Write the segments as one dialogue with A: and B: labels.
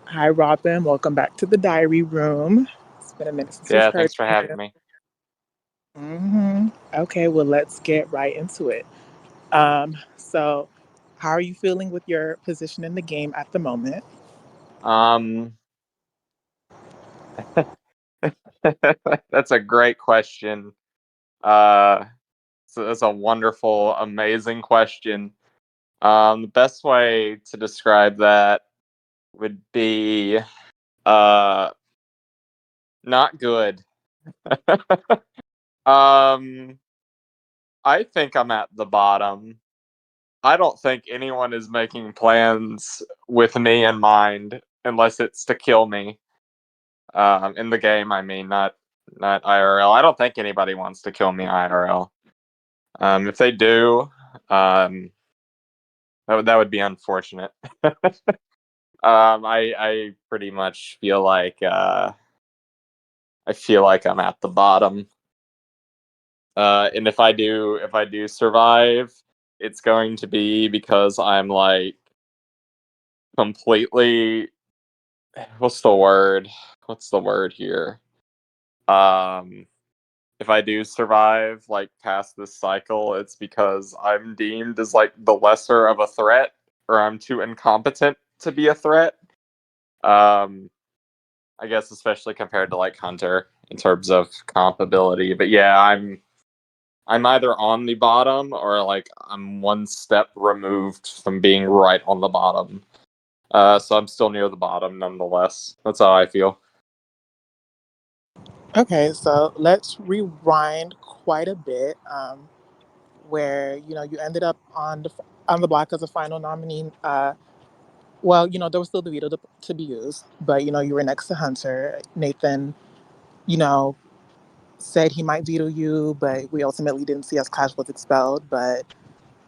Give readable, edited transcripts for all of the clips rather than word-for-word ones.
A: Hi, Robin. Welcome back to the diary room. It's been a minute since we've
B: Yeah,
A: heard
B: thanks for
A: from
B: having
A: you.
B: me.
A: Okay, well, let's get right into it. So, how are you feeling with your position in the game at the moment?
B: Um, that's a great question. So that's a wonderful, amazing question. The best way to describe that would be uh, not good. um, I think I'm at the bottom. I don't think anyone is making plans with me in mind unless it's to kill me. In the game, I mean, not IRL. I don't think anybody wants to kill me IRL. If they do, um, that would be unfortunate. I pretty much feel like I feel like I'm at the bottom. And if I do survive, it's going to be because I'm like completely. What's the word? What's the word here? Um, if I do survive like past this cycle, it's because I'm deemed as like the lesser of a threat, or I'm too incompetent to be a threat. Um, I guess especially compared to like Hunter in terms of comp ability. But yeah, I'm either on the bottom or like I'm one step removed from being right on the bottom. So I'm still near the bottom nonetheless. That's how I feel.
A: Okay, so let's rewind quite a bit. Where you ended up on the block as a final nominee. Well, there was still the veto to be used, but you were next to Hunter. Nathan, you know, said he might veto you, but we ultimately didn't see as Clash was expelled. But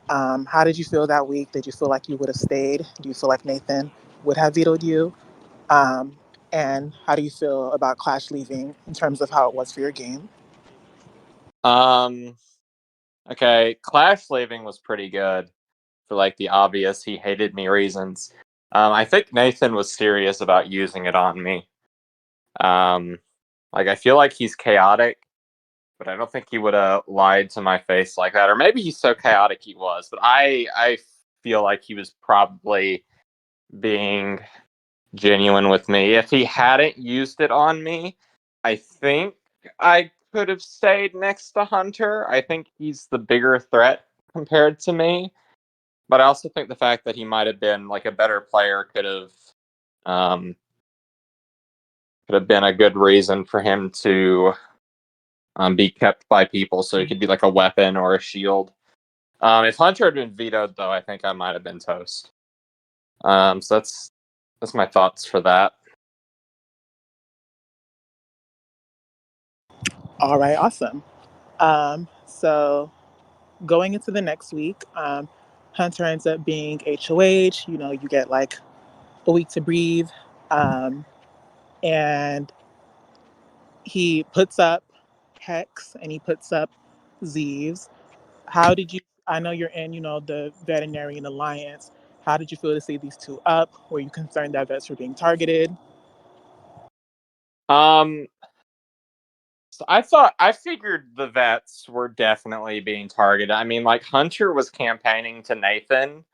A: how did you feel that week? Did you feel like you would have stayed? Do you feel like Nathan would have vetoed you? Um, and how do you feel about Clash leaving in terms of how it was for your game?
B: Um, okay, Clash leaving was pretty good for like the obvious he hated me reasons. I think Nathan was serious about using it on me. Um, like I feel like he's chaotic, but I don't think he would have lied to my face like that. Or maybe he's so chaotic he was, but I feel like he was probably being genuine with me. If he hadn't used it on me, I think I could have stayed next to Hunter. I think he's the bigger threat compared to me. But I also think the fact that he might have been like a better player um, could have been a good reason for him to be kept by people, so he could be like a weapon or a shield. If Hunter had been vetoed, though, I think I might have been toast. So that's my thoughts for that.
A: All right, awesome. So going into the next week, Hunter ends up being HOH. You get like a week to breathe. Um, and he puts up Hex and he puts up Zeeves. How did you? I know you're in, the Veterinarian Alliance. How did you feel to see these two up? Were you concerned that vets were being targeted?
B: Um, so I figured the vets were definitely being targeted. I mean, like Hunter was campaigning to Nathan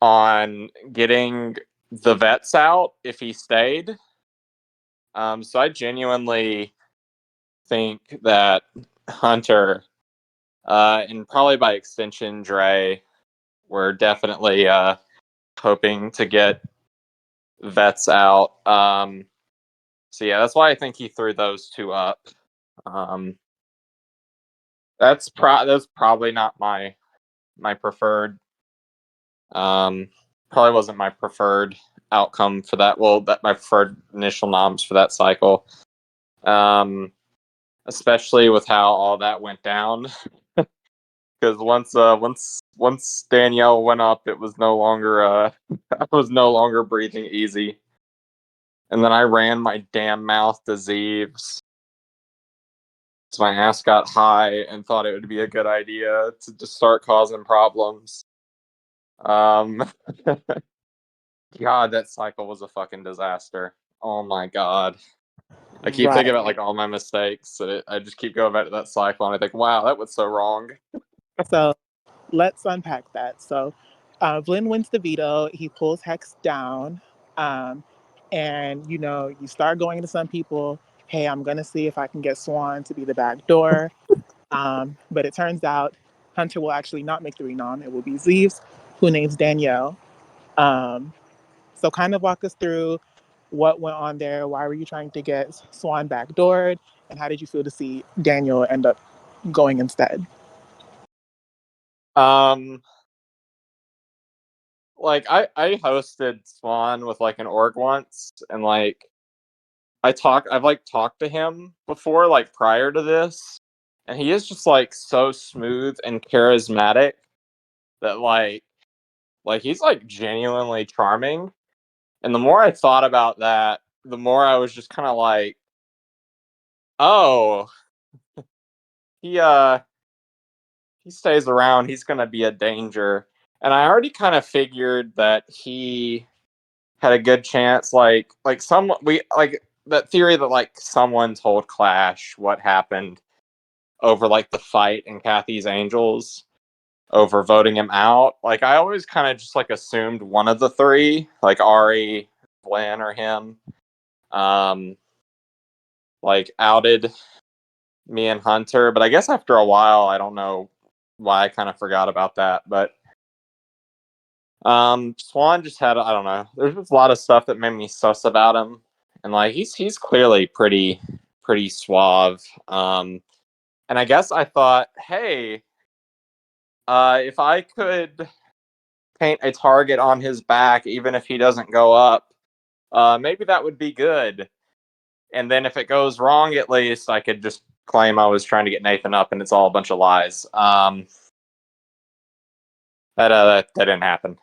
B: on getting the vets out if he stayed. So I genuinely think that Hunter, and probably by extension Dre, were definitely hoping to get vets out. So yeah, that's why I think he threw those two up. Um, that's probably not my preferred. Um, Probably wasn't my preferred outcome for that. Well, that my preferred initial noms for that cycle. Um, Especially with how all that went down. Because once Danielle went up, it was no longer I was no longer breathing easy. And then I ran my damn mouth to Zeeves. So my ass got high and thought it would be a good idea to just start causing problems. Um, God, that cycle was a fucking disaster. Oh my god. I keep thinking
A: Right.
B: about like all my mistakes, and I just keep going back to that cycle, and I think, wow, that was so wrong.
A: So let's unpack that. So Flynn wins the veto. He pulls Hex down. Um, and, you start going to some people, hey, I'm going to see if I can get Swan to be the back door. But it turns out Hunter will actually not make the renom. It will be Zeeves, who names Danielle. Um, so kind of walk us through what went on there. Why were you trying to get Swan backdoored? And how did you feel to see Daniel end up going instead?
B: Um, like I hosted Swan with like an org once, and like I've like talked to him before, like prior to this, and he is just like so smooth and charismatic that like he's like genuinely charming. And the more I thought about that, the more I was just kind of like, oh, he he stays around, he's gonna be a danger. And I already kind of figured that he had a good chance, like some we like that theory that like someone told Clash what happened over like the fight in Kathy's Angels over voting him out. Like I always kind of just like assumed one of the three, like Ari, Glenn, or him, um, like outed me and Hunter. But I guess after a while, I don't know why I kind of forgot about that. But Swan just had, I don't know. There's just a lot of stuff that made me sus about him, and like he's clearly pretty suave. And I guess I thought, hey, if I could paint a target on his back, even if he doesn't go up, maybe that would be good. And then if it goes wrong, at least I could just claim I was trying to get Nathan up, and it's all a bunch of lies. That didn't happen.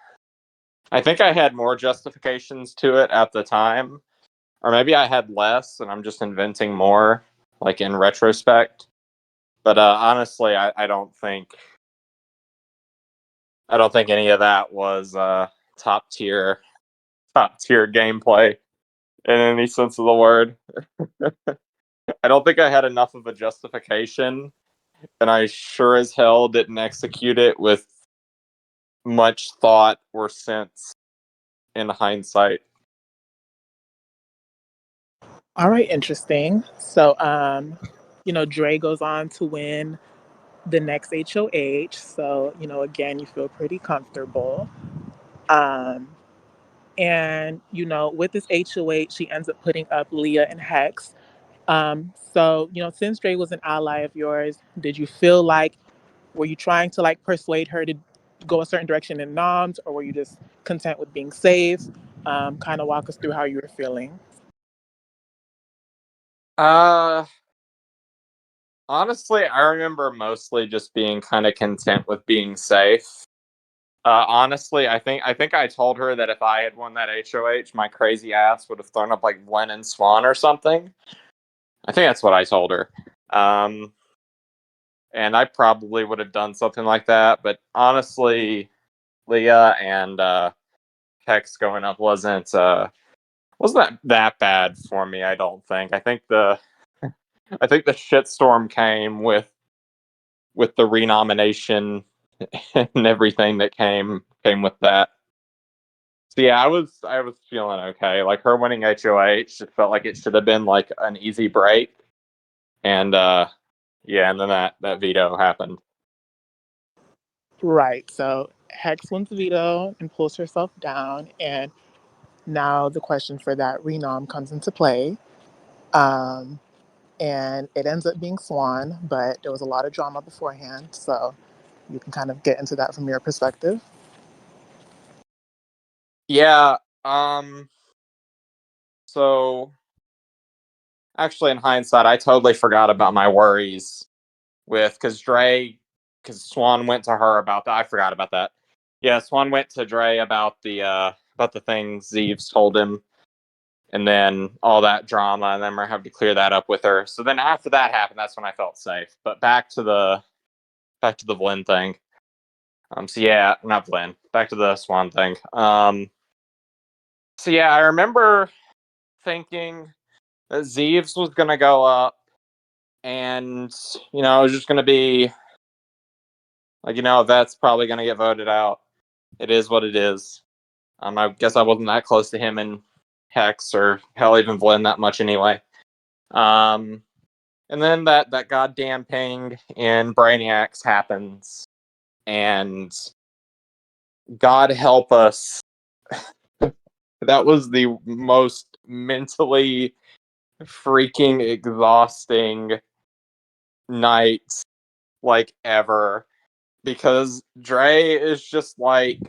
B: I think I had more justifications to it at the time, or maybe I had less, and I'm just inventing more, like in retrospect. But honestly, I don't think any of that was top tier top tier gameplay in any sense of the word. I don't think I had enough of a justification, and I sure as hell didn't execute it with much thought or sense in hindsight.
A: All right, interesting. So, Dre goes on to win the next HOH. So, again, you feel pretty comfortable. Um, and, with this HOH, she ends up putting up Leah and Hex. So, since Dre was an ally of yours, did you feel like, were you trying to like persuade her to go a certain direction in noms, or were you just content with being safe? Kind of walk us through how you were feeling.
B: Uh Honestly, I remember mostly just being kind of content with being safe. Honestly, I think I told her that if I had won that HOH, my crazy ass would have thrown up like Gwen and Swan or something. I think that's what I told her. Um, and I probably would have done something like that. But honestly, Leah and Hex going up wasn't that bad for me. I don't think. I think the shitstorm came with the renomination and everything that came with that. So yeah, I was feeling okay. Like her winning HOH, it felt like it should have been like an easy break, and yeah, and then that veto happened.
A: Right. So Hex wins the veto and pulls herself down. And now the question for that renom comes into play. Um, and it ends up being Swan, but there was a lot of drama beforehand. So you can kind of get into that from your perspective.
B: Yeah. So actually, in hindsight, I totally forgot about my worries with because Swan went to her about that. I forgot about that. Yeah, Swan went to Dre about the things Zeeves told him, and then all that drama, and then we're having to clear that up with her. So then after that happened, that's when I felt safe. But back to the Vlyn thing. So yeah, not Vlyn. Back to the Swan thing. So yeah, I remember thinking that Zeeves was gonna go up, and it was just gonna be like, that's probably gonna get voted out. It is what it is. I guess I wasn't that close to him in Hex or hell even Vlin that much anyway. Um, and then that goddamn ping in Brainiacs happens, and God help us, that was the most mentally freaking exhausting night like ever, because Dre is just like,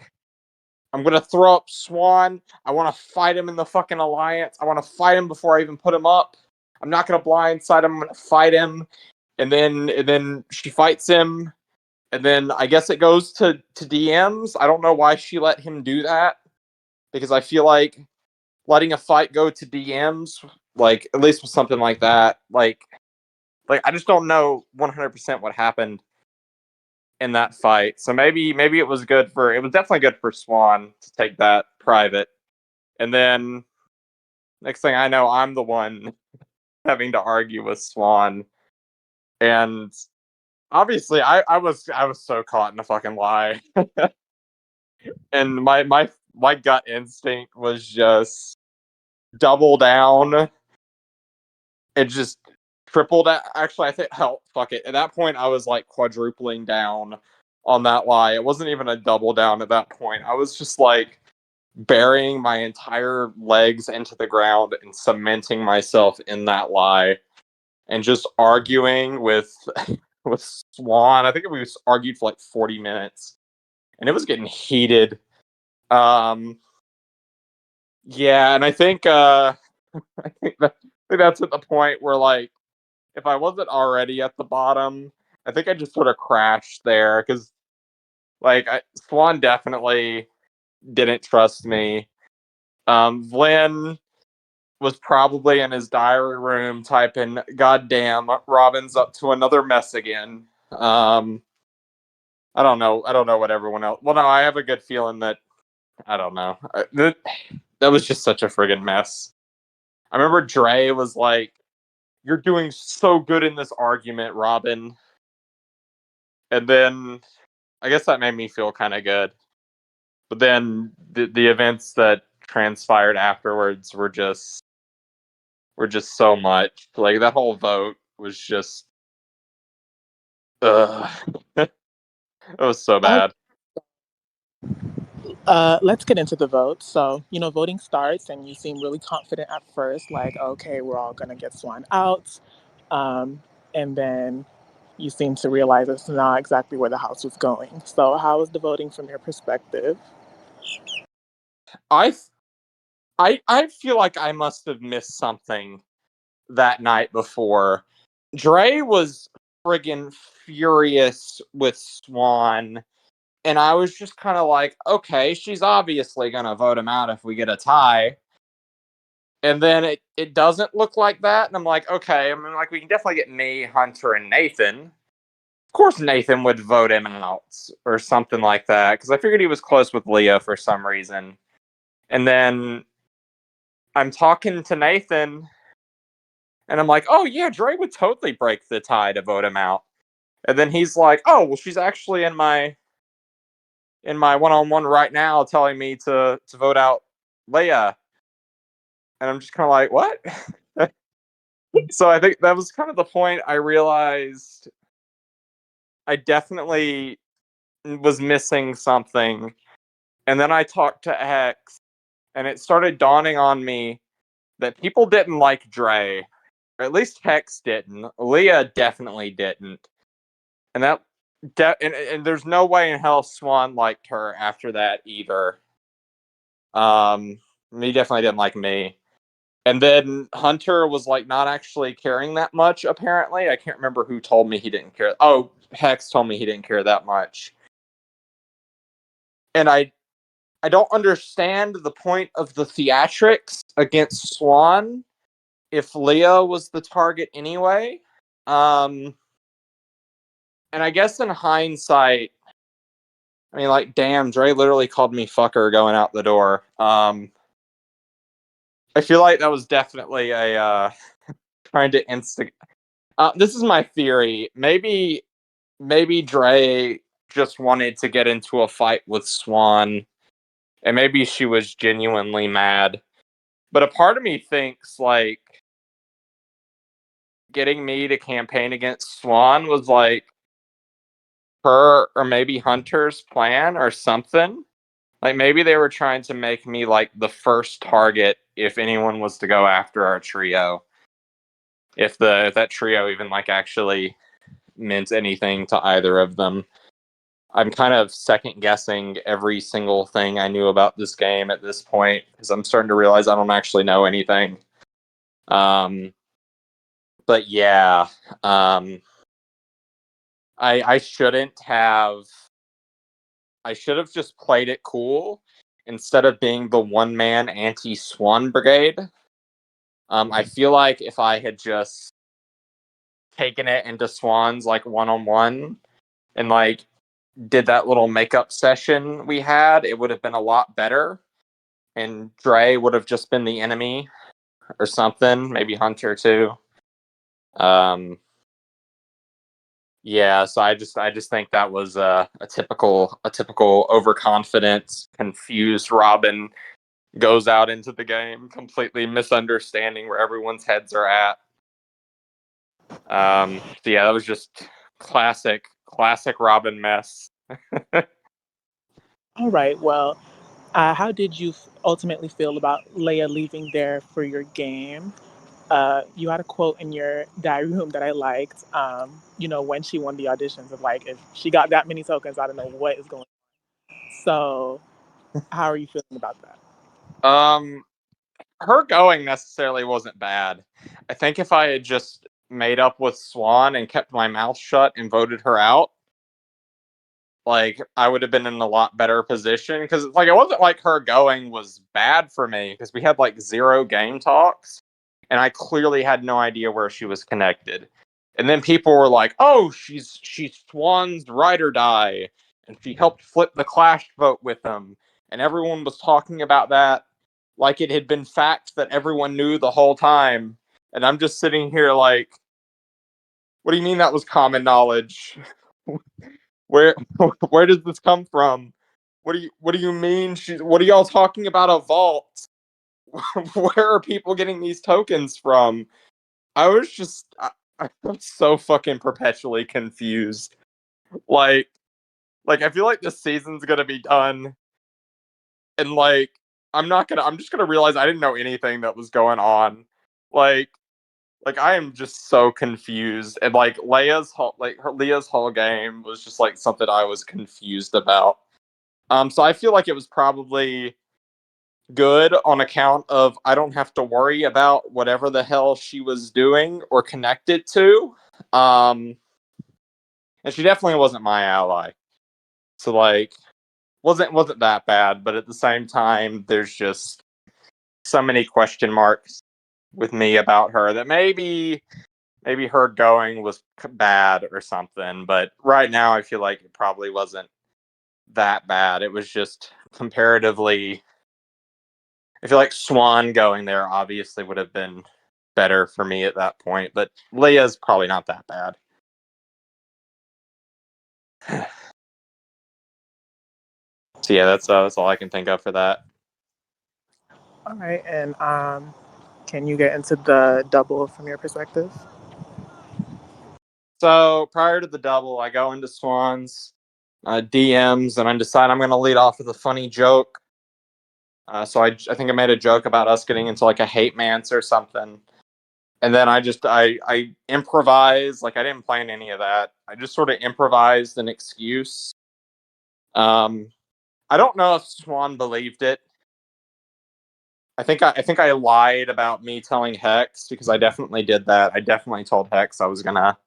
B: I'm gonna throw up Swan. I want to fight him in the fucking alliance. I want to fight him before I even put him up. I'm not gonna blindside him. I'm gonna fight him, and then she fights him, and then I guess it goes to DMs. I don't know why she let him do that, because I feel like letting a fight go to DMs, like at least with something like that, like I just don't know 100% what happened in that fight. So maybe it was definitely good for Swan to take that private. And then next thing I know, I'm the one having to argue with Swan. And obviously I was so caught in a fucking lie. And my gut instinct was just double down and just triple that. Actually, I think, hell, fuck it. At that point, I was like quadrupling down on that lie. It wasn't even a double down at that point. I was just like burying my entire legs into the ground and cementing myself in that lie and just arguing with with Swan. I think we argued for like 40 minutes and it was getting heated. Um yeah, and I think that's at the point where, like, if I wasn't already at the bottom, I think I just sort of crashed there because, like, Swan definitely didn't trust me. Vlin was probably in his diary room typing, "Goddamn, Robin's up to another mess again." I don't know. I don't know what everyone else. Well, no, I have a good feeling that I don't know. That was just such a friggin' mess. I remember Dre was like, "You're doing so good in this argument, Robin," and then I guess that made me feel kind of good. But then the events that transpired afterwards were just so much. Like that whole vote was just, ugh. It was so
A: All
B: bad.
A: let's get into the vote. So, voting starts, and you seem really confident at first, like, okay, we're all going to get Swan out. And then you seem to realize it's not exactly where the house was going. So, how was the voting from your perspective?
B: I I feel like I must have missed something that night before. Dre was friggin' furious with Swan, and I was just kind of like, okay, she's obviously gonna vote him out if we get a tie. And then it doesn't look like that, and I'm like, okay, I mean, like, we can definitely get me, Hunter, and Nathan. Of course, Nathan would vote him out or something like that because I figured he was close with Leah for some reason. And then I'm talking to Nathan, and I'm like, oh yeah, Dre would totally break the tie to vote him out. And then he's like, oh well, she's actually in my one-on-one right now, telling me to vote out Leia. And I'm just kind of like, what? So I think that was kind of the point I realized I definitely was missing something. And then I talked to X, and it started dawning on me that people didn't like Dre, or at least Hex didn't. Leah definitely didn't, and and there's no way in hell Swan liked her after that either. Um, he definitely didn't like me. And then Hunter was like not actually caring that much. Apparently, I can't remember who told me he didn't care. Oh, Hex told me he didn't care that much, and I don't understand the point of the theatrics against Swan if Leah was the target anyway. Um, and I guess in hindsight, I mean, like, damn, Dre literally called me fucker going out the door. I feel like that was definitely a trying to instigate. This is my theory. Maybe Dre just wanted to get into a fight with Swan, and maybe she was genuinely mad. But a part of me thinks like getting me to campaign against Swan was like her or maybe Hunter's plan or something. Like maybe they were trying to make me like the first target if anyone was to go after our trio. If that trio even like actually meant anything to either of them. I'm kind of second guessing every single thing I knew about this game at this point because I'm starting to realize I don't actually know anything. Um, but yeah, um, I shouldn't have. I should have just played it cool instead of being the one man anti Swan Brigade. I feel like if I had just taken it into Swans like one on one and like did that little makeup session we had, it would have been a lot better. And Dre would have just been the enemy or something, maybe Hunter too. Um, yeah, so I just think that was a typical overconfident, confused Robin goes out into the game completely misunderstanding where everyone's heads are at. So yeah, that was just classic Robin mess.
A: All right. Well, how did you ultimately feel about Leia leaving there for your game? You had a quote in your diary room that I liked. When she won the auditions of like, if she got that many tokens, I don't know what is going on. So, how are you feeling about that?
B: Um, her going necessarily wasn't bad. I think if I had just made up with Swan and kept my mouth shut and voted her out, like I would have been in a lot better position because like it wasn't like her going was bad for me because we had like zero game talks and I clearly had no idea where she was connected. And then people were like, "Oh, she's Swan's ride or die," and she helped flip the Clash vote with him, and everyone was talking about that like it had been fact that everyone knew the whole time. And I'm just sitting here like, "What do you mean that was common knowledge? Where where does this come from? What do you mean? What are y'all talking about a vault? Where are people getting these tokens from?" I was just I'm so fucking perpetually confused. Like like I feel like this season's gonna be done, and like I'm just gonna realize I didn't know anything that was going on. Like like I am just so confused, and like Leah's whole game was just like something I was confused about. So I feel like it was probably good on account of I don't have to worry about whatever the hell she was doing or connected to. Um, and she definitely wasn't my ally. So like wasn't that bad, but at the same time there's just so many question marks with me about her that maybe her going was bad or something, but right now I feel like it probably wasn't that bad. It was just comparatively I feel like Swan going there obviously would have been better for me at that point, but Leia's probably not that bad. So yeah, that's all I can think of for that.
A: All right. And can you get into the double from your perspective?
B: So prior to the double, I go into Swan's DMs and I decide I'm going to lead off with a funny joke. So I think I made a joke about us getting into like a hate man's or something, and then I improvised, like I didn't plan any of that. I just sort of improvised an excuse. Um, I don't know if Swan believed it. I think I lied about me telling Hex because I definitely did that. I definitely told Hex I was gonna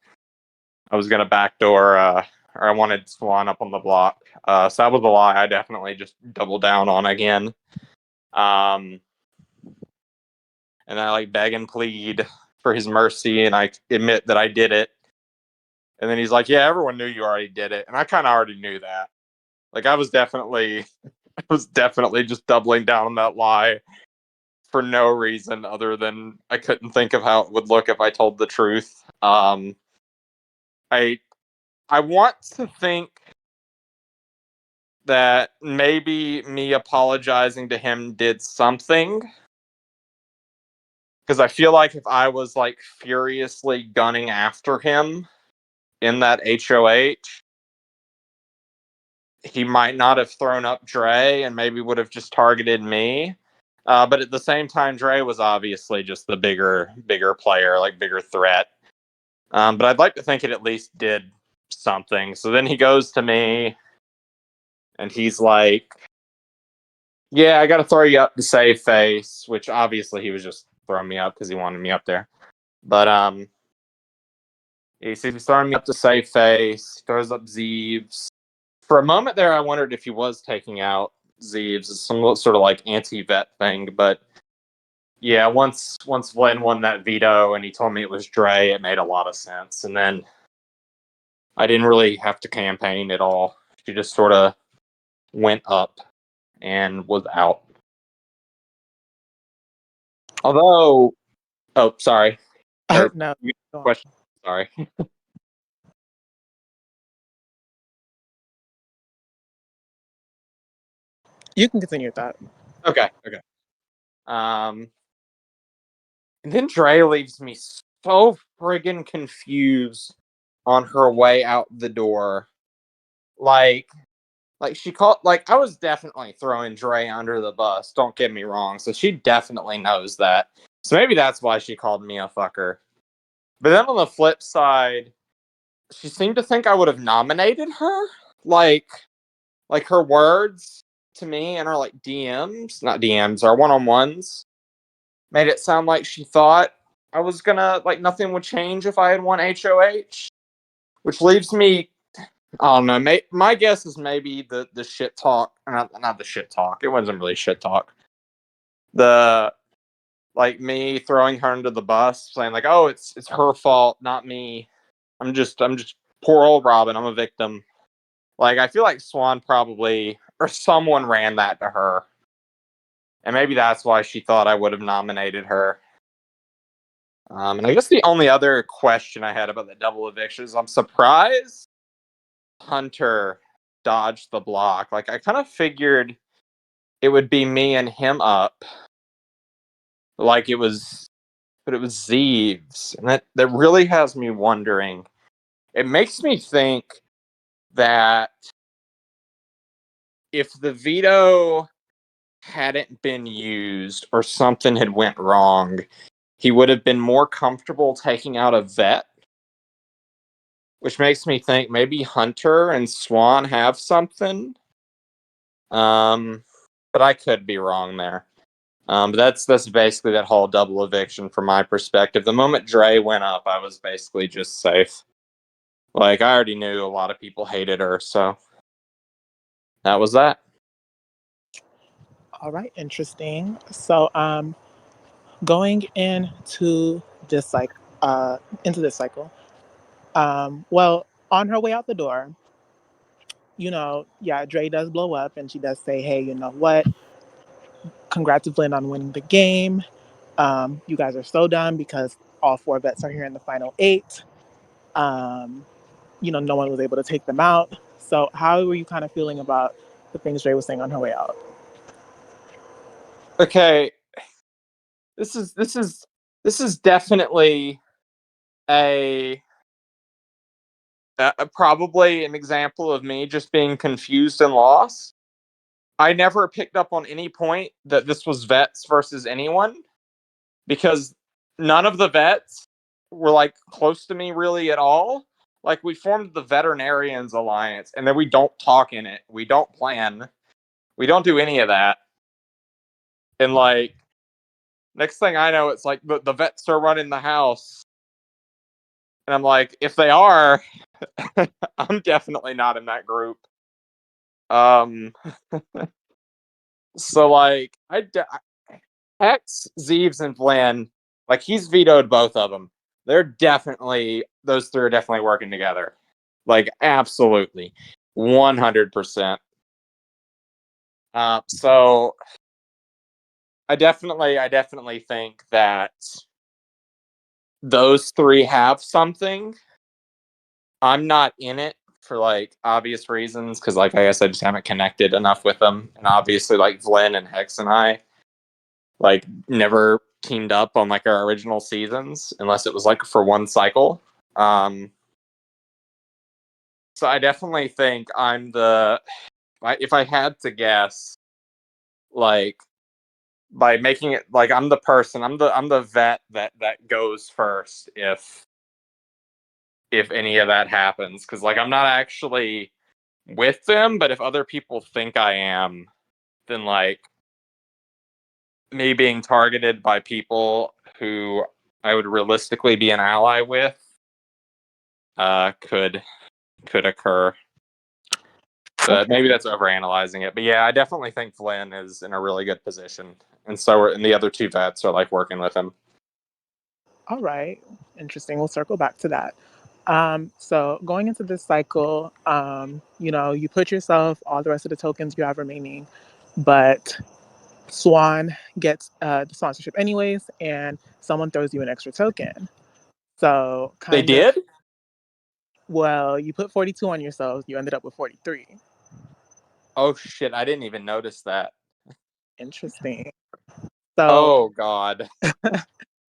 B: backdoor or I wanted Swan up on the block. So that was a lie. I definitely just doubled down on again. Um, and I like beg and plead for his mercy, and I admit that I did it. And then he's like, "Yeah, everyone knew you already did it," and I kind of already knew that. Like I was definitely just doubling down on that lie for no reason other than I couldn't think of how it would look if I told the truth. I I want to think that maybe me apologizing to him did something, because I feel like if I was like furiously gunning after him in that HOH, he might not have thrown up Dre and maybe would have just targeted me. But at the same time, Dre was obviously just the bigger player, like bigger threat. But I'd like to think it at least did something. So then he goes to me and he's like, "Yeah, I got to throw you up to save face," which obviously he was just throwing me up because he wanted me up there. But he says he's throwing me up to save face. He throws up Zeeves. For a moment there, I wondered if he was taking out Zeeves as some sort of like anti-vet thing. But yeah, once Glenn won that veto and he told me it was Dre, it made a lot of sense. And then I didn't really have to campaign at all. She just sort of went up and was out. Although, oh, sorry. Or
A: No, go on.
B: question. Sorry.
A: You can continue with that.
B: Okay. Okay. Um, and then Dre leaves me so friggin' confused on her way out the door. Like, she called. Like, I was definitely throwing Dre under the bus. Don't get me wrong. So she definitely knows that. So maybe that's why she called me a fucker. But then on the flip side, she seemed to think I would have nominated her. Like, her words to me and her like DMs, not DMs, our one-on-ones, made it sound like she thought I was gonna like nothing would change if I had won HOH, which leaves me. I don't know. My guess is maybe the shit talk, not the shit talk. It wasn't really shit talk. The like me throwing her under the bus, saying like, "Oh, it's her fault, not me. I'm just poor old Robin. I'm a victim." Like I feel like Swan probably or someone ran that to her, and maybe that's why she thought I would have nominated her. And I guess the only other question I had about the double eviction is I'm surprised Hunter dodged the block. Like I kind of figured it would be me and him up, like it was, but it was Zeeves, and that really has me wondering. It makes me think that if the veto hadn't been used or something had went wrong, he would have been more comfortable taking out a vet, which makes me think maybe Hunter and Swan have something. Um, but I could be wrong there. But that's basically that whole double eviction from my perspective. The moment Dre went up, I was basically just safe. Like I already knew a lot of people hated her, so that was that.
A: All right, interesting. So, going this like into this cycle. Well, on her way out the door, yeah, Dre does blow up, and she does say, "Hey, you know what? Congrats to Flynn on winning the game. You guys are so done because all four vets are here in the final eight. Um, no one was able to take them out. So, how were you kind of feeling about the things Dre was saying on her way out?"
B: Okay, this is definitely a, probably an example of me just being confused and lost. I never picked up on any point that this was vets versus anyone, because none of the vets were like close to me really at all. Like we formed the Veterinarians Alliance, and then we don't talk in it. We don't plan. We don't do any of that. And like next thing I know, it's like the vets are running the house, and I'm like, if they are, I'm definitely not in that group. Um, so like Hex, Zeeves, and Flynn, like he's vetoed both of them. Those three are definitely working together. Like absolutely, 100%. So I definitely think that those three have something. I'm not in it for like obvious reasons because, like I guess, I just haven't connected enough with them, and obviously, like Vlyn and Hex and I, like never teamed up on like our original seasons unless it was like for one cycle. Um, so I definitely think I'm the if I had to guess, like by making it like I'm the person, I'm the vet that goes first if any of that happens because like I'm not actually with them, but if other people think I am, then like me being targeted by people who I would realistically be an ally with could occur. But
A: Okay.
B: maybe that's overanalyzing it. But yeah, I definitely think Flynn is in a really good position, and and the other two vets are like working with him.
A: All right. Interesting. We'll circle back to that. So going into this cycle, you put yourself all the rest of the tokens you have remaining, but Swan gets the sponsorship anyways, and someone throws you an extra token. So
B: They
A: kind of,
B: did?
A: well, you put 42 on yourself, you ended up with 43.
B: Oh shit! I didn't even notice that.
A: Interesting. So
B: Oh god.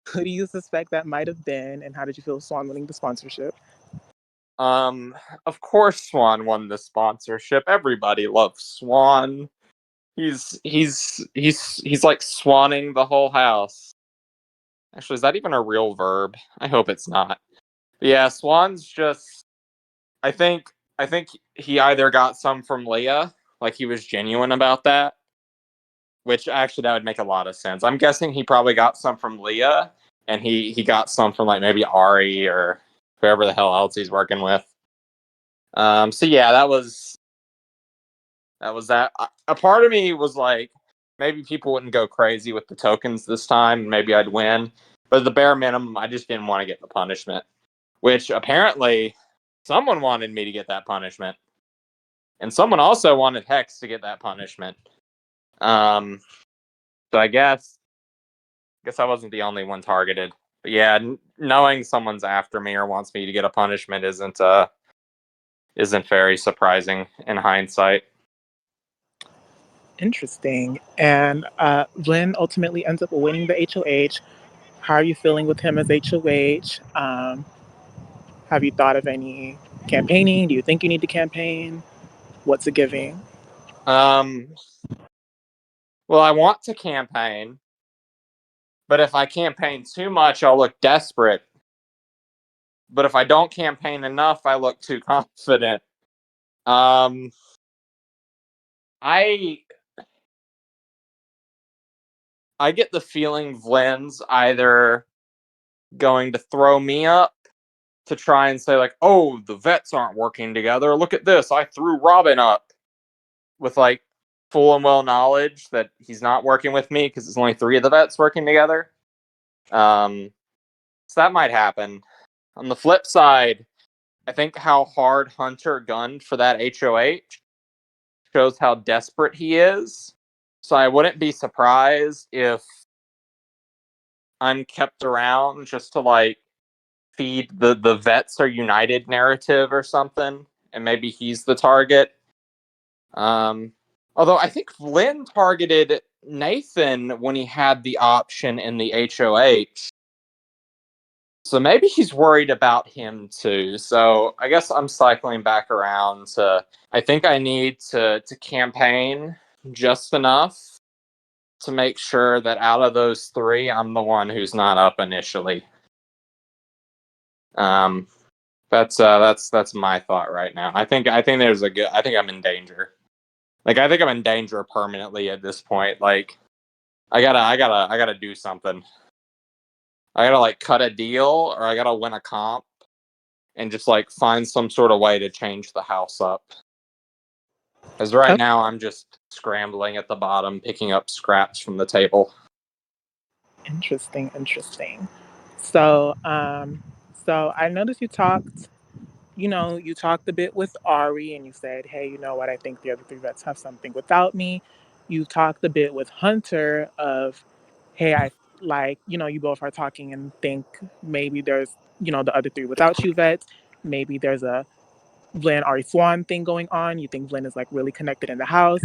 A: who do you suspect that might have been, and how did you feel Swan winning the sponsorship?
B: Um, of course Swan won the sponsorship. Everybody loves Swan. He's like swanning the whole house. Actually, is that even a real verb? I hope it's not. But yeah, Swan's just I think I think he either got some from Leah, like he was genuine about that, which actually that would make a lot of sense. I'm guessing he probably got some from Leah and he got some from like maybe Ari or whoever the hell else he's working with. So yeah, that was that. A part of me was like, maybe people wouldn't go crazy with the tokens this time. Maybe I'd win, but at the bare minimum, I just didn't want to get the punishment. Which apparently, someone wanted me to get that punishment, and someone also wanted Hex to get that punishment. Um, so I guess I wasn't the only one targeted. But yeah, knowing someone's after me or wants me to get a punishment isn't very surprising in hindsight.
A: Interesting. And Lynn ultimately ends up winning the HOH. How are you feeling with him as HOH? Have you thought of any campaigning? Do you think you need to campaign? What's it giving?
B: Um, well, I want to campaign, but if I campaign too much, I'll look desperate. But if I don't campaign enough, I look too confident. Um, I I get the feeling Vlen's either going to throw me up to try and say like, "Oh, the vets aren't working together. Look at this. I threw Robin up," with like full and well knowledge that he's not working with me because it's only three of the vets working together. Um, so that might happen. On the flip side, I think how hard Hunter gunned for that HOH shows how desperate he is. So I wouldn't be surprised if I'm kept around just to like feed the vets are united narrative or something, and maybe he's the target. Um, although I think Lynn targeted Nathan when he had the option in the HOH. So maybe he's worried about him too. So I guess I'm cycling back around to I think I need to campaign just enough to make sure that out of those three, I'm the one who's not up initially. Um, that's my thought right now. I think there's a good. I think I'm in danger. Like I think I'm in danger permanently at this point. Like I gotta do something. I gotta like cut a deal or I gotta win a comp and just like find some sort of way to change the house up. Because right
A: Oh,
B: now I'm just scrambling at the bottom, picking up scraps from the table.
A: interesting, interesting. So, so I noticed you talked a bit with Ari and you said, hey, you know what, I think the other three vets have something without me. You talked a bit with Hunter of hey, I like, you both are talking and think maybe there's, the other three without you vets. Maybe there's a Vlyn Ari Swan thing going on. You think Vlyn is like really connected in the house.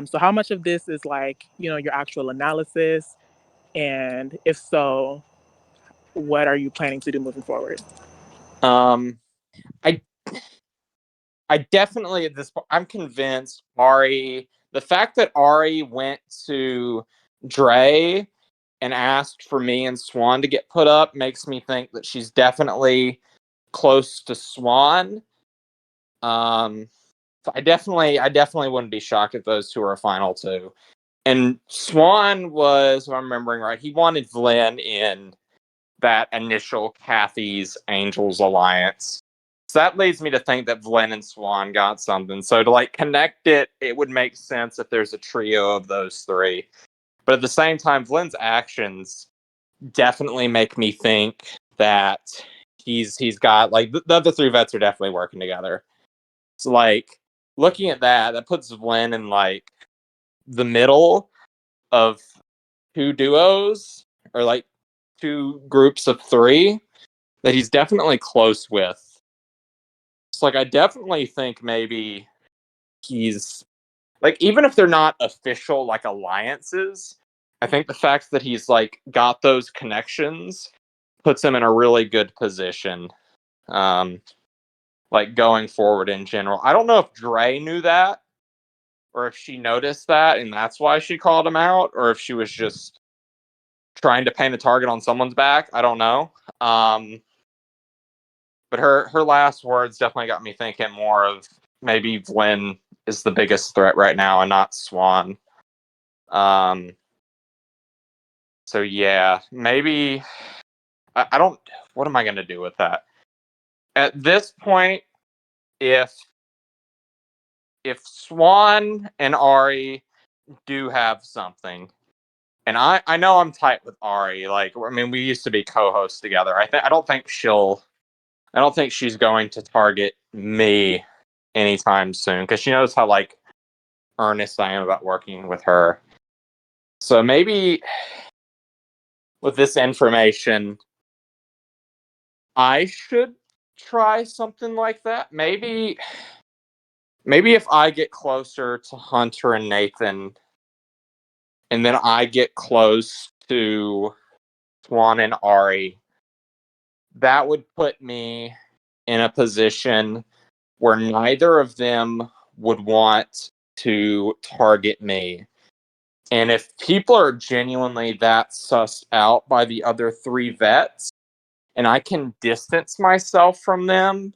A: So how much of this is like, your actual analysis? And if so, what are you planning to do moving forward?
B: Um, I I definitely at this point I'm convinced Ari. The fact that Ari went to Dre and asked for me and Swan to get put up makes me think that she's definitely close to Swan. So I definitely wouldn't be shocked if those two are a final two. And Swan was, if I'm remembering right, he wanted Vlyn in that initial Kathy's Angels alliance. So that leads me to think that Vlyn and Swan got something. So to like connect it, it would make sense if there's a trio of those three. But at the same time, Vlyn's actions definitely make me think that he's got like the other three vets are definitely working together. So like looking at that, that puts Vlyn in like the middle of two duos or like two groups of three that he's definitely close with. So like I definitely think maybe he's like even if they're not official like alliances, I think the fact that he's like got those connections puts him in a really good position. Um like going forward in general. I don't know if Dre knew that or if she noticed that and that's why she called him out or if she was just trying to paint a target on someone's back. I don't know. Um but her last words definitely got me thinking more of maybe Vlyn is the biggest threat right now and not Swan. Um, so yeah, maybe I don't. What am I going to do with that? At this point, if if Swan and Ari do have something, and I know I'm tight with Ari. Like I mean, we used to be co-hosts together. I don't think she's going to target me anytime soon because she knows how like earnest I am about working with her. So maybe with this information, I should try something like that. Maybe if I get closer to Hunter and Nathan, and then I get close to Swan and Ari, that would put me in a position where neither of them would want to target me. And if people are genuinely that sussed out by the other three vets, and I can distance myself from them,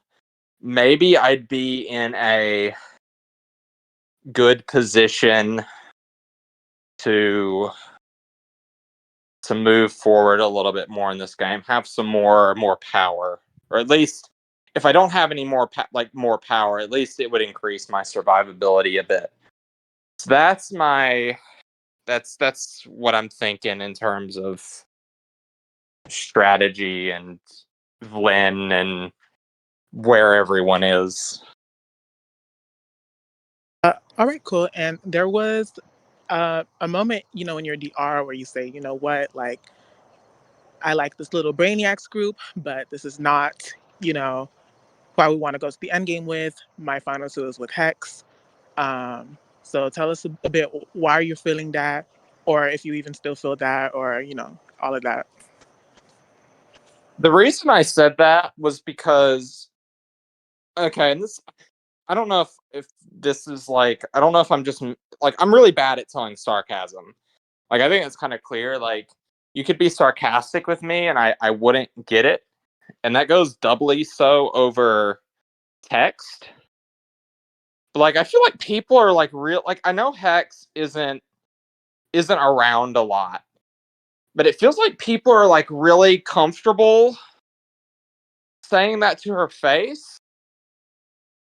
B: maybe I'd be in a good position to move forward a little bit more in this game, have some more power, or at least if I don't have any more power, at least it would increase my survivability a bit. So that's what I'm thinking in terms of strategy and Vlyn and where everyone is.
A: All right, cool. And there was a moment, in your DR where you say, you know what, like, I like this little Brainiacs group, but this is not, who I would want to go to the end game with. My final two is with Hex. So tell us a bit why you're feeling that, or if you even still feel that, or, all of that.
B: The reason I said that was because okay, and this I don't know if this is like I don't know if I'm just like I'm really bad at telling sarcasm. Like I think it's kind of clear like you could be sarcastic with me and I wouldn't get it. And that goes doubly so over text. But like I feel like people are like real like I know Hex isn't around a lot. But it feels like people are like really comfortable saying that to her face.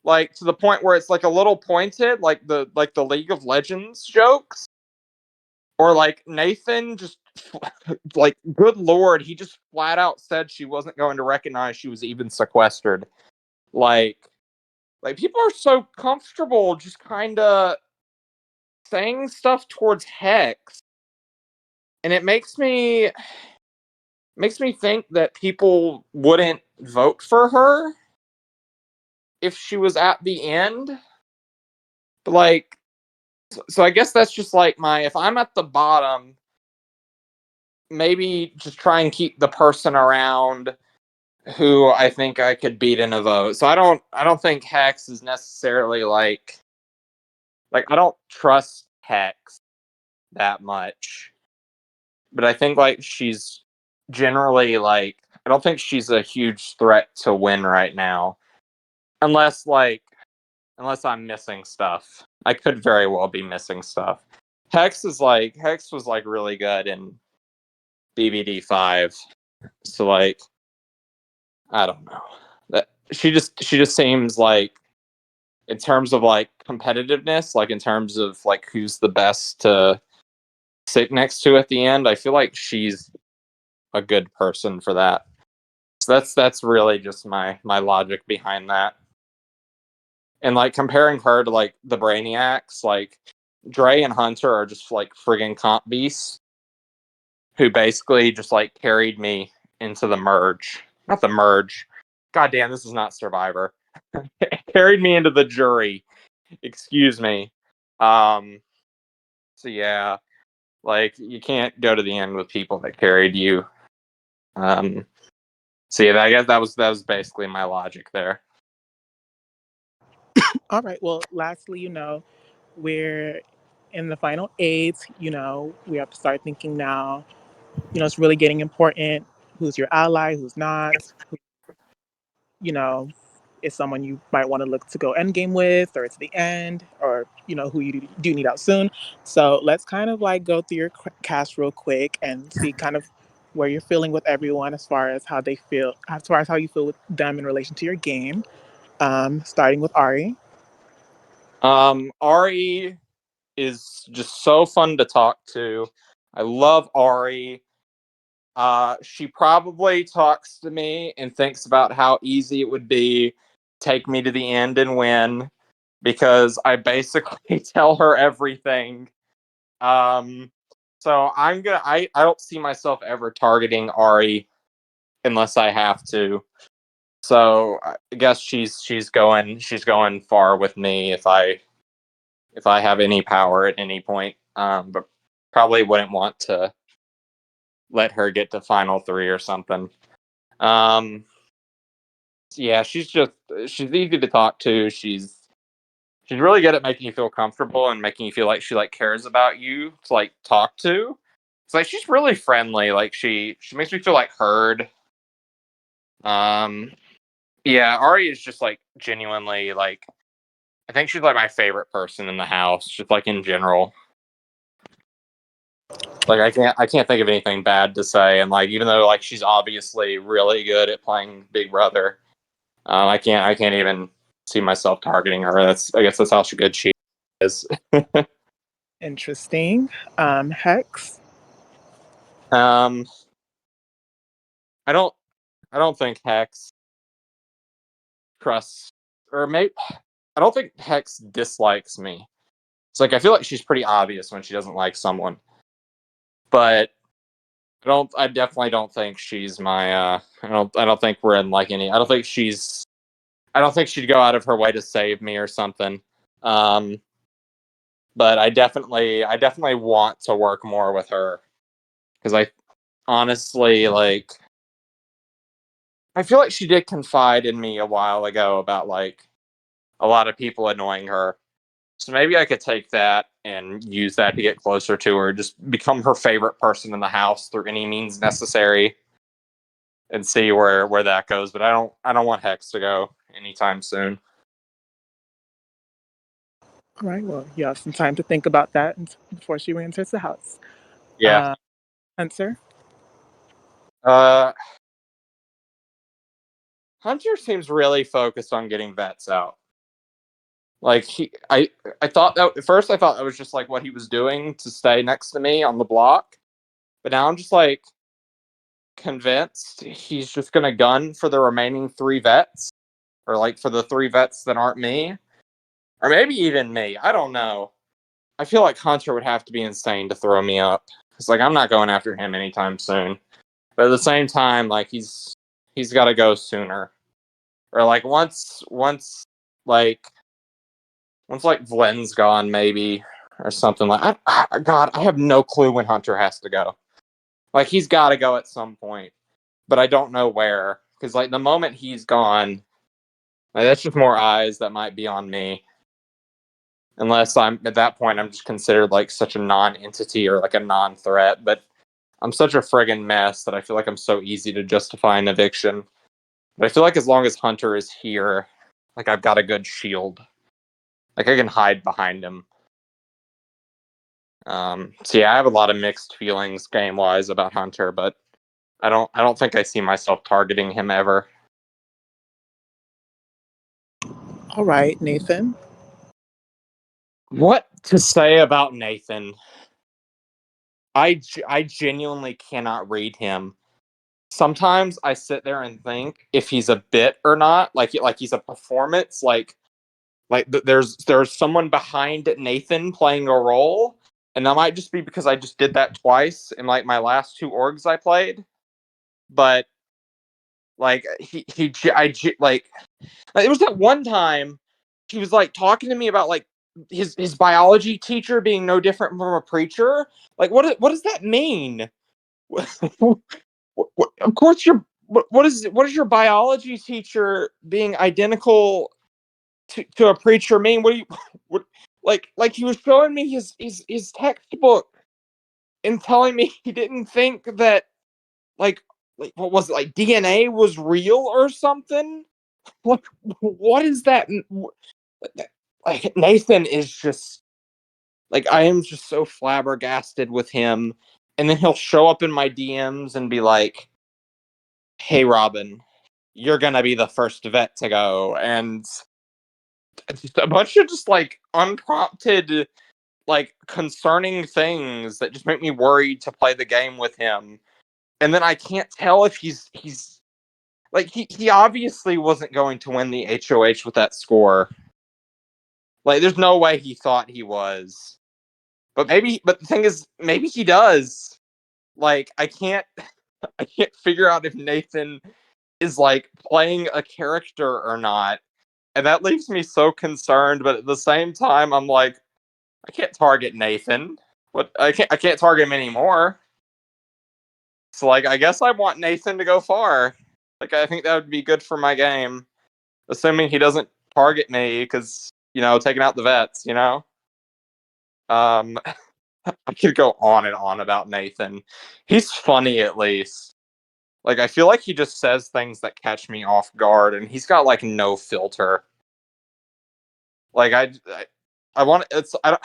B: Like to the point where it's like a little pointed, like the League of Legends jokes. Or like Nathan just like good lord, he just flat out said she wasn't going to recognize she was even sequestered. Like like people are so comfortable just kind of saying stuff towards Hex and it makes me think that people wouldn't vote for her if she was at the end. But like, so I guess that's just like my, if I'm at the bottom, maybe just try and keep the person around who I think I could beat in a vote. So I don't think Hex is necessarily like I don't trust Hex that much. But I think like she's generally like I don't think she's a huge threat to win right now. Unless like unless I'm missing stuff. I could very well be missing stuff. Hex was like really good in BBD5. So like I don't know. That she just seems like in terms of like competitiveness, like in terms of like who's the best to sit next to at the end, I feel like she's a good person for that. So that's really just my logic behind that. And like comparing her to like the Brainiacs, like Dre and Hunter are just like friggin' comp beasts who basically just like carried me into the merge. Not the merge. God damn, this is not Survivor. Carried me into the jury. Excuse me. Um so yeah, like you can't go to the end with people that carried you. Um so yeah, I guess that was basically my logic there.
A: All right. Well, lastly, we're in the final eight. We have to start thinking now. It's really getting important. Who's your ally? Who's not? Who, you know, is someone you might want to look to go end game with, or to the end, or who you do need out soon. So let's kind of like go through your cast real quick and see kind of where you're feeling with everyone as far as how they feel, as far as how you feel with them in relation to your game. Starting with Ari.
B: Ari is just so fun to talk to. I love Ari. She probably talks to me and thinks about how easy it would be take me to the end and win because I basically tell her everything. Um, so I don't see myself ever targeting Ari unless I have to. So I guess she's going far with me if I have any power at any point. But probably wouldn't want to let her get to final three or something. Um, yeah, she's easy to talk to. She's really good at making you feel comfortable and making you feel like she like cares about you to like talk to. It's like she's really friendly. Like she makes me feel like heard. Um, yeah, Ari is just like genuinely like I think she's like my favorite person in the house, just like in general. Like I can't think of anything bad to say, and like even though like she's obviously really good at playing Big Brother, I can't even see myself targeting her. That's I guess that's how good she is.
A: Interesting. Hex.
B: um, I don't I don't think Hex trusts or maybe I don't think Hex dislikes me. It's like I feel like she's pretty obvious when she doesn't like someone, but I definitely don't think she's my I don't think we're in like any I don't think I don't think she'd go out of her way to save me or something. Um, but I definitely want to work more with her because I honestly like I feel like she did confide in me a while ago about like a lot of people annoying her. So maybe I could take that and use that to get closer to her, just become her favorite person in the house through any means necessary and see where that goes. But I don't want Hex to go anytime soon.
A: All right. Well, you have some time to think about that before she re-enters the house.
B: Yeah.
A: Uh, Hunter.
B: Uh Hunter seems really focused on getting vets out. Like I thought that at first I thought that was just like what he was doing to stay next to me on the block. But now I'm just like convinced he's just gonna gun for the remaining three vets. Or like for the three vets that aren't me. Or maybe even me. I don't know. I feel like Hunter would have to be insane to throw me up. It's like I'm not going after him anytime soon. But at the same time, like he's got to go sooner, or like like once like Vlen's gone, maybe or something like. God, I have no clue when Hunter has to go. Like he's got to go at some point, but I don't know where. Because like the moment he's gone, like, that's just more eyes that might be on me. Unless I'm at that point, I'm just considered like such a non-entity or like a non-threat. But I'm such a friggin' mess that I feel like I'm so easy to justify an eviction. But I feel like as long as Hunter is here, like I've got a good shield. Like I can hide behind him. So yeah, I have a lot of mixed feelings game wise about Hunter, but I don't think I see myself targeting him ever.
A: All right, Nathan.
B: What to say about Nathan? I genuinely cannot read him. Sometimes I sit there and think if he's a bit or not, like he's a performance, there's someone behind Nathan playing a role, and that might just be because I just did that twice in like my last two orgs I played. But like like it was that one time he was like talking to me about like his biology teacher being no different from a preacher. Like what does that mean? Of course what is your biology teacher being identical to a preacher mean? What do you what like he was showing me his textbook and telling me he didn't think that like what was it, like DNA was real or something? What what is that? Like Nathan is just like I am just so flabbergasted with him, and then he'll show up in my DMs and be like, "Hey, Robin, you're gonna be the first vet to go," and just a bunch of just like unprompted, like concerning things that just make me worried to play the game with him. And then I can't tell if he's like he obviously wasn't going to win the HOH with that score. Like, there's no way he thought he was. But the thing is, maybe he does. Like, I can't figure out if Nathan is like playing a character or not, and that leaves me so concerned. But at the same time, I'm like, I can't target Nathan. What I can't target him anymore. So like, I guess I want Nathan to go far. Like, I think that would be good for my game, assuming he doesn't target me because taking out the vets. Um, I could go on and on about Nathan. He's funny at least. Like I feel like he just says things that catch me off guard, and he's got like no filter. Like I want it's I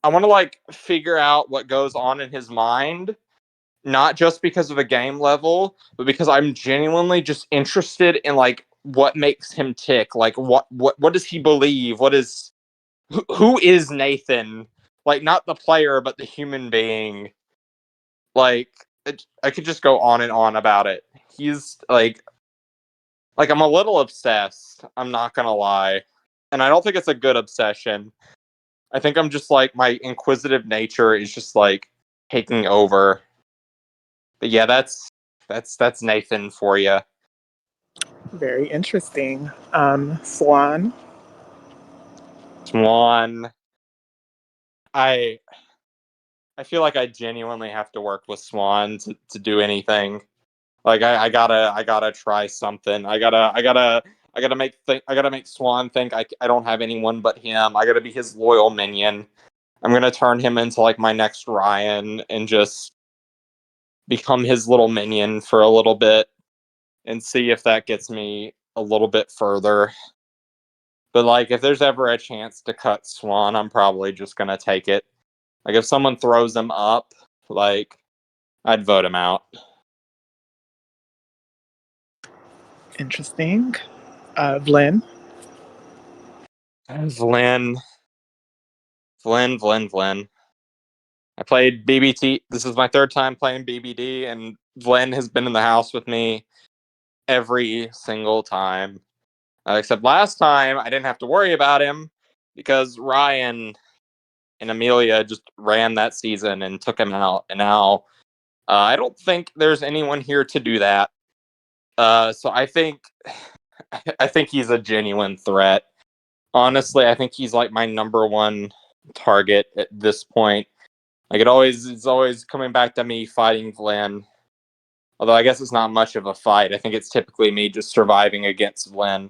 B: want to like figure out what goes on in his mind, not just because of a game level, but because I'm genuinely just interested in like what makes him tick. Like what does he believe? Who is Nathan? Like not the player, but the human being. Like I could just go on and on about it. He's like I'm a little obsessed. I'm not gonna lie, and I don't think it's a good obsession. I think I'm just like my inquisitive nature is just like taking over. But yeah, that's Nathan for you.
A: Very interesting. Swan.
B: Swan. I I feel like I genuinely have to work with Swan to do anything. Like I gotta try something. I gotta make Swan think I don't have anyone but him. I gotta be his loyal minion. I'm gonna turn him into like my next Ryan and just become his little minion for a little bit and see if that gets me a little bit further. But like if there's ever a chance to cut Swan, I'm probably just gonna take it. Like if someone throws him up, like I'd vote him out.
A: Interesting. Vlyn.
B: Vlyn, Vlyn. I played BBT. This is my third time playing BBD, and Vlyn has been in the house with me every single time. Except last time, I didn't have to worry about him because Ryan and Amelia just ran that season and took him out. And now I don't think there's anyone here to do that. So I think he's a genuine threat. Honestly, I think he's like my number one target at this point. Like it's always coming back to me fighting Vlyn. Although I guess it's not much of a fight. I think it's typically me just surviving against Vlyn.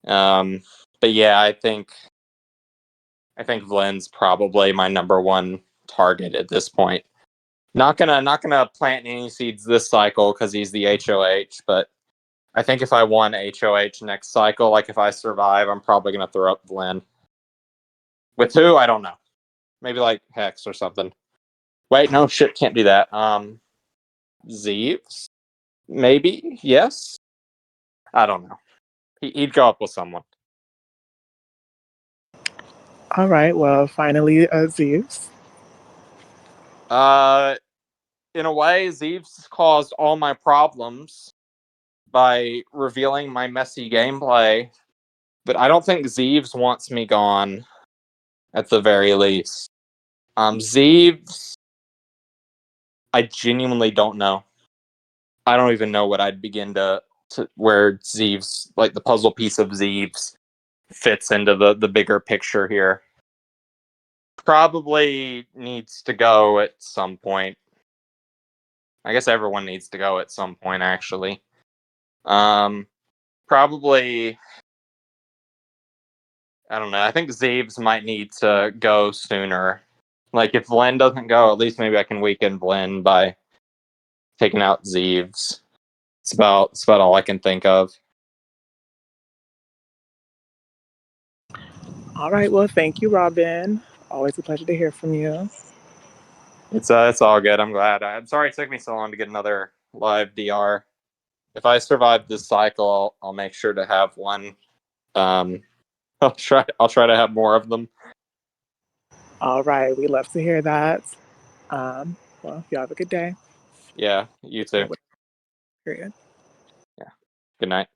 B: But yeah, I think Vlyn's probably my number one target at this point. Not gonna plant any seeds this cycle because he's the HOH, but I think if I won HOH next cycle, like if I survive, I'm probably gonna throw up Vlyn. With who? I don't know. Maybe like Hex or something. Wait, no shit, can't do that. Zeeves? Maybe? Yes? I don't know. He'd go up with someone.
A: All right. Well, finally, Zeus.
B: In a way, Zeeves caused all my problems by revealing my messy gameplay, but I don't think Zeeves wants me gone at the very least. Zeeves, I genuinely don't know. I don't even know what I'd begin to where Zeeves, like the puzzle piece of Zeeves, fits into the bigger picture here. Probably needs to go at some point. I guess everyone needs to go at some point, actually. Probably, I don't know. I think Zeeves might need to go sooner. Like, if Vlyn doesn't go, at least maybe I can weaken Vlyn by taking out Zeeves. It's about all I can think of.
A: All right. Well, thank you, Robin. Always a pleasure to hear from you.
B: It's all good. I'm glad. I'm sorry it took me so long to get another live DR. If I survive this cycle, I'll make sure to have one. I'll try to have more of them.
A: All right. We love to hear that. Well, you have a good day.
B: Yeah, you too.
A: Period.
B: Yeah. Good night.